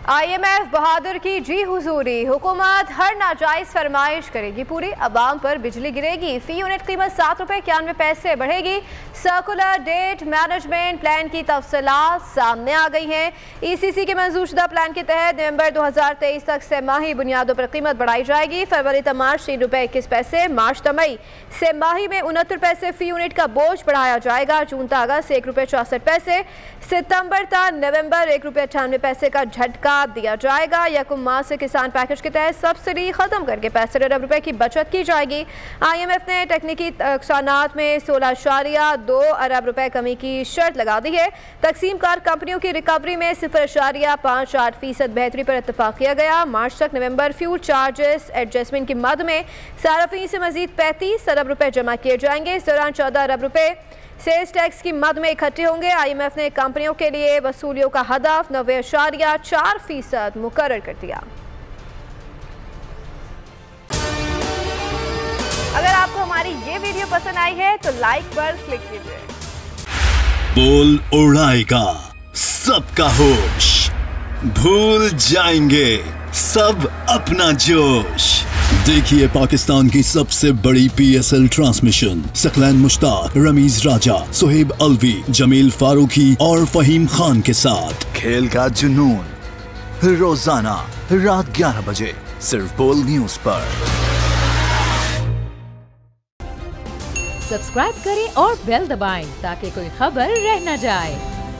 IMF बहादुर की जी हुजूरी, हुकूमत हर नाजायज फरमाइश करेगी पूरी, अवाम पर बिजली गिरेगी, फी यूनिट कीमत ₹7.91 बढ़ेगी। सर्कुलर डेट मैनेजमेंट प्लान की तफसीलात सामने आ गई हैं। ECC के मंजूरशुदा प्लान के तहत नवंबर 2023 तक सेमाही बुनियादों पर कीमत बढ़ाई जाएगी। फरवरी तक मार्च ₹3.21, मार्च तक मई सेमाही में 69 पैसे फी यूनिट का बोझ बढ़ाया जाएगा। जून तक अगस्त ₹1.64, सितंबर तक नवंबर ₹1.98 का झटका दिया जाएगा। यकम माह से किसान पैकेज के तहत सब्सिडी खत्म करके ₹65 अरब की बचत की जाएगी। IMF ने तकनीकी नुकसानात में 16.2 अरब कमी की शर्त लगा दी है। तकसीम कार कंपनियों की रिकवरी में 0.58% बेहतरी पर इत्तेफाक किया गया। मार्च तक नवंबर फ्यूल चार्जेस एडजस्टमेंट की मद में सार्फिन से मजीद ₹35 अरब जमा किए जाएंगे। इस दौरान 14 अरब सेल्स टैक्स की मद में इकट्ठे होंगे। IMF ने कंपनियों के लिए वसूलियों का हदफ 90.4% मुकर्रर कर दिया। अगर आपको हमारी ये वीडियो पसंद आई है तो लाइक पर क्लिक कीजिए। बोल उड़ाएगा सबका होश, भूल जाएंगे सब अपना जोश। देखिए पाकिस्तान की सबसे बड़ी PSL ट्रांसमिशन सकलैन मुश्ताक, रमीज राजा, सुहेब अलवी, जमील फारूकी और फहीम खान के साथ खेल का जुनून रोजाना रात 11 बजे सिर्फ बोल न्यूज पर। सब्सक्राइब करें और बेल दबाएं ताकि कोई खबर रह न जाए।